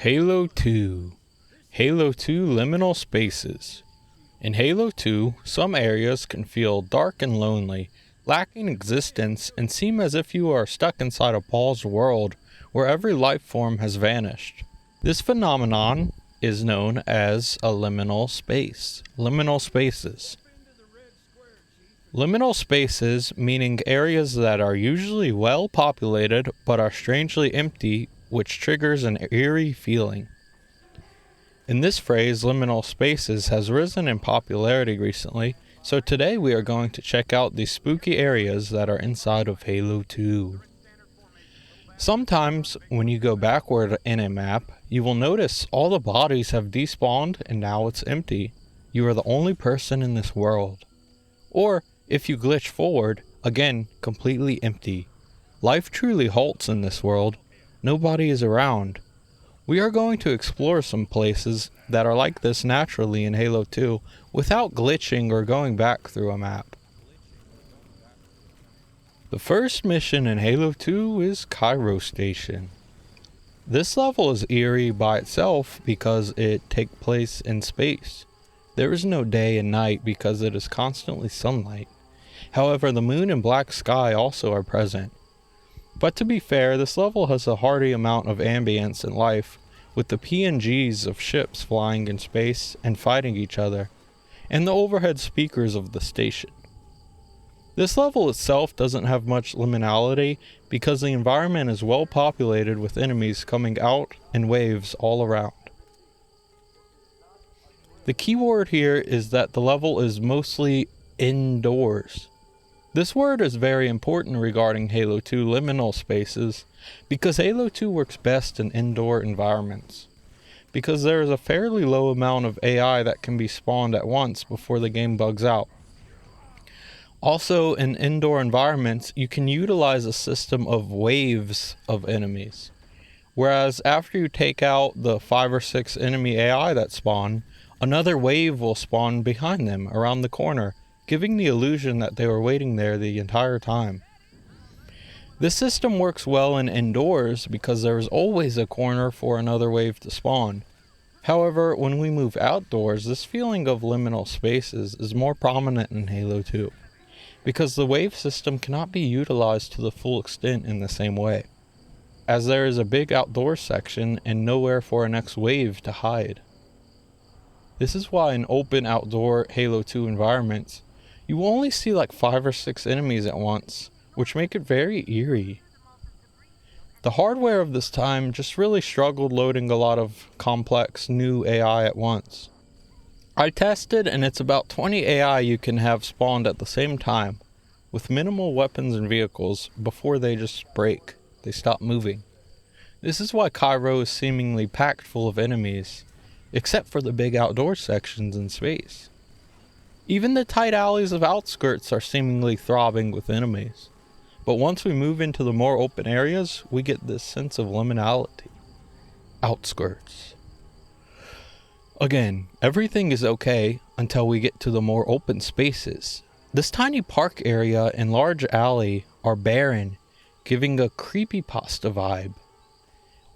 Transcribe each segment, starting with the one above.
Halo 2. Halo 2 Liminal Spaces. In Halo 2, some areas can feel dark and lonely, lacking existence, and seem as if you are stuck inside a paused world where every life form has vanished. This phenomenon is known as a liminal space. Liminal spaces. Liminal spaces meaning areas that are usually well populated but are strangely empty, which triggers an eerie feeling. In this phrase, liminal spaces has risen in popularity recently, so today we are going to check out the spooky areas that are inside of Halo 2. Sometimes, when you go backward in a map, you will notice all the bodies have despawned and now it's empty. You are the only person in this world. Or, if you glitch forward, again, completely empty. Life truly halts in this world. Nobody is around. We are going to explore some places that are like this naturally in Halo 2 without glitching or going back through a map. The first mission in Halo 2 is Cairo Station. This level is eerie by itself because it takes place in space. There is no day and night because it is constantly sunlight. However, the moon and black sky also are present. But to be fair, this level has a hearty amount of ambience and life, with the PNGs of ships flying in space and fighting each other, and the overhead speakers of the station. This level itself doesn't have much liminality because the environment is well populated with enemies coming out in waves all around. The key word here is that the level is mostly indoors. This word is very important regarding Halo 2 liminal spaces because Halo 2 works best in indoor environments, because there is a fairly low amount of AI that can be spawned at once before the game bugs out. Also, in indoor environments, you can utilize a system of waves of enemies, whereas after you take out the 5 or 6 enemy AI that spawn, another wave will spawn behind them around the corner, giving the illusion that they were waiting there the entire time. This system works well in indoors because there is always a corner for another wave to spawn. However, when we move outdoors, this feeling of liminal spaces is more prominent in Halo 2, because the wave system cannot be utilized to the full extent in the same way, as there is a big outdoor section and nowhere for a next wave to hide. This is why in open outdoor Halo 2 environments, you will only see like 5 or 6 enemies at once, which make it very eerie. The hardware of this time just really struggled loading a lot of complex new AI at once. I tested and it's about 20 AI you can have spawned at the same time, with minimal weapons and vehicles before they just break. They stop moving. This is why Cairo is seemingly packed full of enemies, except for the big outdoor sections in space. Even the tight alleys of Outskirts are seemingly throbbing with enemies. But once we move into the more open areas, we get this sense of liminality. Outskirts. Again, everything is okay until we get to the more open spaces. This tiny park area and large alley are barren, giving a creepypasta vibe.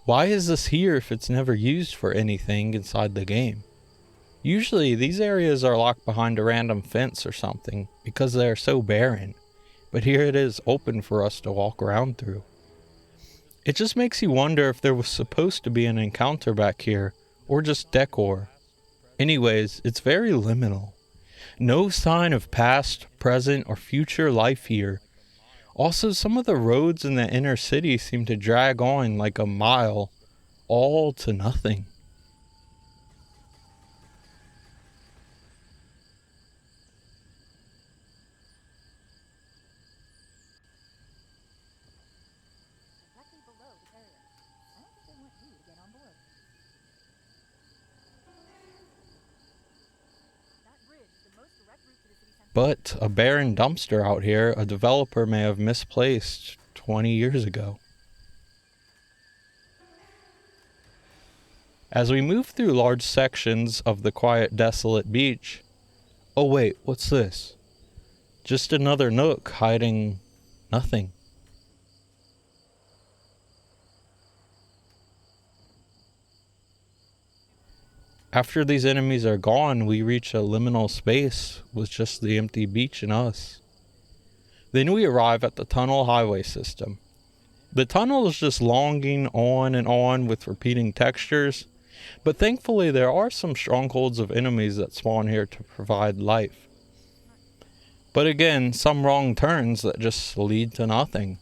Why is this here if it's never used for anything inside the game? Usually these areas are locked behind a random fence or something because they are so barren, but here it is open for us to walk around through. It just makes you wonder if there was supposed to be an encounter back here, or just decor. Anyways, it's very liminal. No sign of past, present, or future life here. Also, some of the roads in the inner city seem to drag on like a mile, all to nothing. But a barren dumpster out here a developer may have misplaced 20 years ago. As we move through large sections of the quiet, desolate beach... Oh wait, what's this? Just another nook hiding nothing. After these enemies are gone, we reach a liminal space with just the empty beach and us. Then we arrive at the tunnel highway system. The tunnel is just longing on and on with repeating textures, but thankfully there are some strongholds of enemies that spawn here to provide life. But again, some wrong turns that just lead to nothing.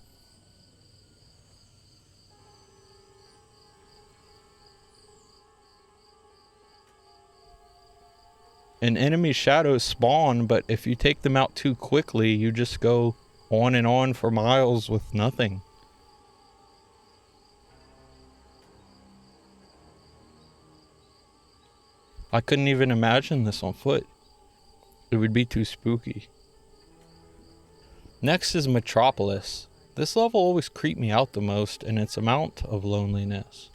And enemy shadows spawn, but if you take them out too quickly, you just go on and on for miles with nothing. I couldn't even imagine this on foot. It would be too spooky. Next is Metropolis. This level always creeped me out the most in its amount of loneliness,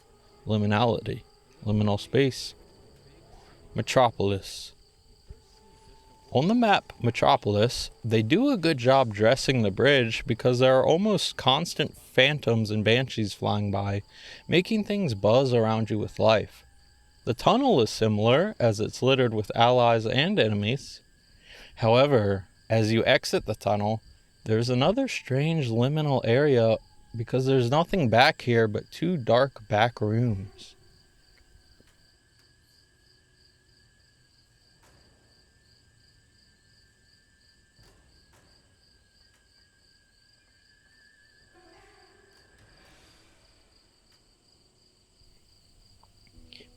liminality, liminal space. Metropolis. On the map Metropolis, they do a good job dressing the bridge because there are almost constant phantoms and banshees flying by, making things buzz around you with life. The tunnel is similar, as it's littered with allies and enemies. However, as you exit the tunnel, there's another strange liminal area because there's nothing back here but two dark back rooms.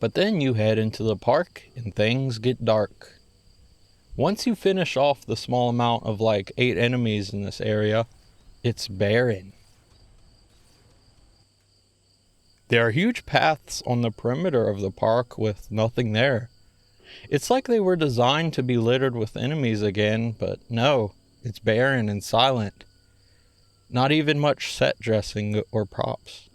But then you head into the park and things get dark. Once you finish off the small amount of like 8 enemies in this area, it's barren. There are huge paths on the perimeter of the park with nothing there. It's like they were designed to be littered with enemies again, but no, it's barren and silent. Not even much set dressing or props.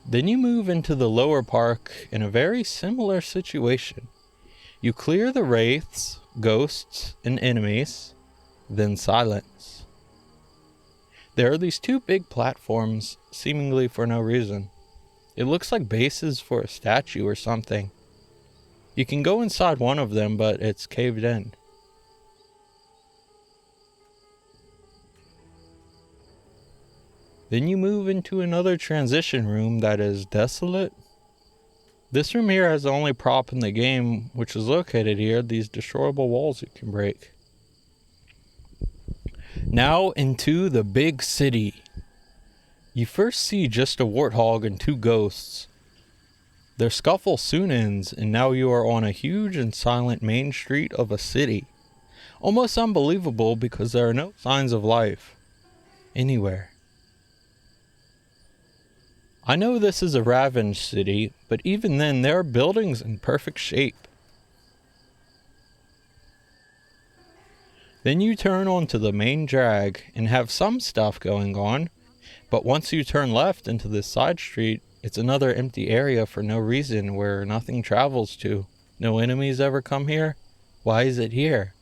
Then you move into the lower park in a very similar situation. You clear the wraiths, ghosts, and enemies, then silence. There are these 2 big platforms, seemingly for no reason. It looks like bases for a statue or something. You can go inside one of them, but it's caved in. Then you move into another transition room that is desolate. This room here has the only prop in the game, which is located here, these destroyable walls you can break. Now into the big city. You first see just a warthog and 2 ghosts. Their scuffle soon ends, and now you are on a huge and silent main street of a city. Almost unbelievable because there are no signs of life anywhere. I know this is a ravaged city, but even then there are buildings in perfect shape. Then you turn onto the main drag and have some stuff going on, but once you turn left into this side street, it's another empty area for no reason where nothing travels to. No enemies ever come here? Why is it here?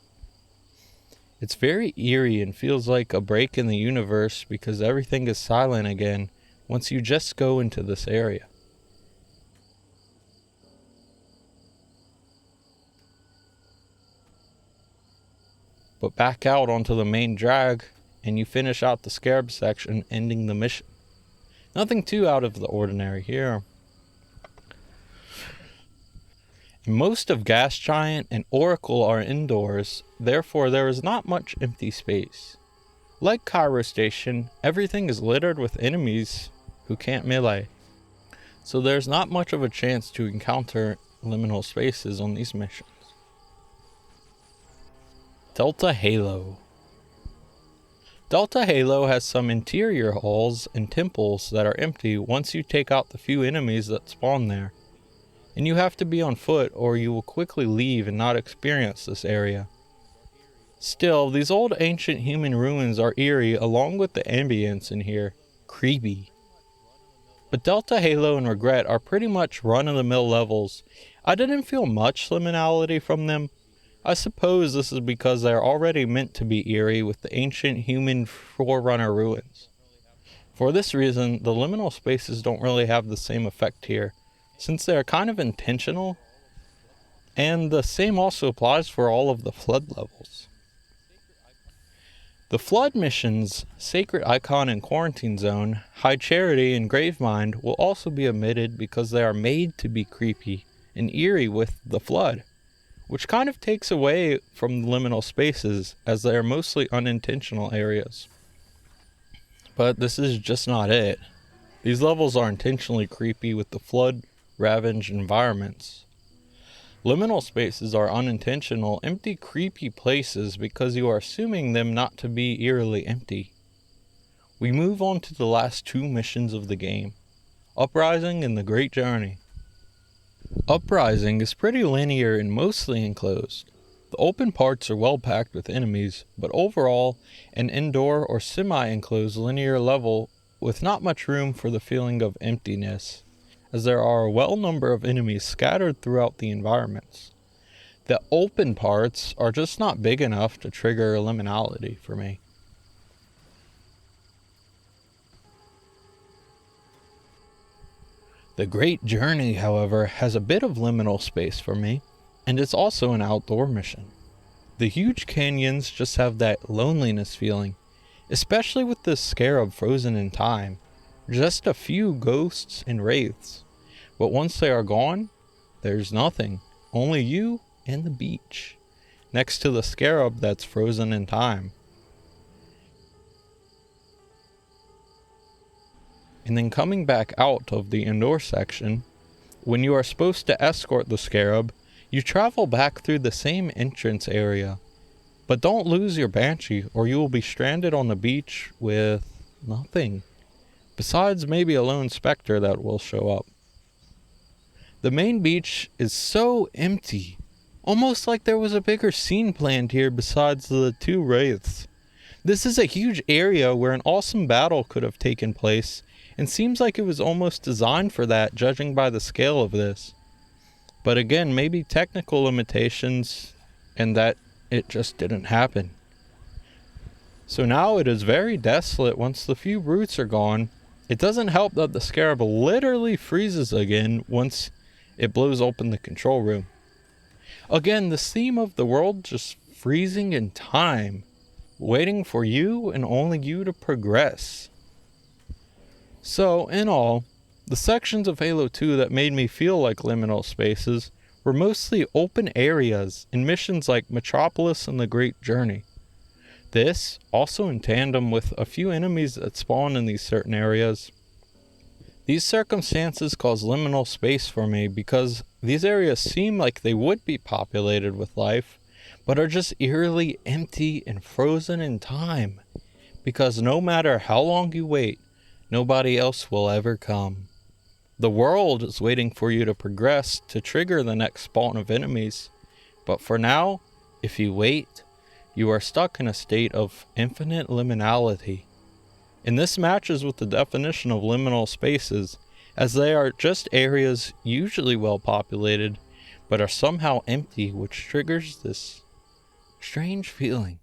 It's very eerie and feels like a break in the universe because everything is silent again once you just go into this area. But back out onto the main drag and you finish out the scarab section, ending the mission. Nothing too out of the ordinary here. Most of Gas Giant and Oracle are indoors, therefore there is not much empty space. Like Cairo Station, everything is littered with enemies who can't melee, so there's not much of a chance to encounter liminal spaces on these missions. Delta Halo. Delta Halo has some interior halls and temples that are empty once you take out the few enemies that spawn there, and you have to be on foot or you will quickly leave and not experience this area. Still, these old ancient human ruins are eerie along with the ambience in here, creepy. but Delta, Halo, and Regret are pretty much run-of-the-mill levels. I didn't feel much liminality from them. I suppose this is because they are already meant to be eerie with the ancient human forerunner ruins. For this reason, the liminal spaces don't really have the same effect here, since they are kind of intentional, and the same also applies for all of the flood levels. The flood missions, Sacred Icon and Quarantine Zone, High Charity, and Gravemind will also be omitted because they are made to be creepy and eerie with the flood, which kind of takes away from the liminal spaces as they are mostly unintentional areas. But this is just not it. These levels are intentionally creepy with the flood ravaged environments. Liminal spaces are unintentional, empty, creepy places because you are assuming them not to be eerily empty. We move on to the last two missions of the game, Uprising and the Great Journey. Uprising is pretty linear and mostly enclosed. The open parts are well packed with enemies, but overall, an indoor or semi-enclosed linear level with not much room for the feeling of emptiness, as there are a well number of enemies scattered throughout the environments. The open parts are just not big enough to trigger liminality for me. The Great Journey, however, has a bit of liminal space for me, and it's also an outdoor mission. The huge canyons just have that loneliness feeling, especially with the scarab frozen in time. Just a few ghosts and wraiths. But once they are gone, there's nothing. Only you and the beach, next to the scarab that's frozen in time. And then coming back out of the indoor section, when you are supposed to escort the scarab, you travel back through the same entrance area. But don't lose your banshee or you will be stranded on the beach with nothing. Besides maybe a lone specter that will show up. The main beach is so empty, almost like there was a bigger scene planned here besides the two wraiths. This is a huge area where an awesome battle could have taken place, and seems like it was almost designed for that, judging by the scale of this. But again, maybe technical limitations, and that it just didn't happen. So now it is very desolate once the few roots are gone. It doesn't help that the scarab literally freezes again once it blows open the control room. Again, this theme of the world just freezing in time, waiting for you and only you to progress. So, in all, the sections of Halo 2 that made me feel like liminal spaces were mostly open areas in missions like Metropolis and the Great Journey. This, also in tandem with a few enemies that spawn in these certain areas. These circumstances cause liminal space for me because these areas seem like they would be populated with life, but are just eerily empty and frozen in time. Because no matter how long you wait, nobody else will ever come. The world is waiting for you to progress to trigger the next spawn of enemies. But for now, if you wait, you are stuck in a state of infinite liminality. And this matches with the definition of liminal spaces, as they are just areas usually well populated, but are somehow empty, which triggers this strange feeling.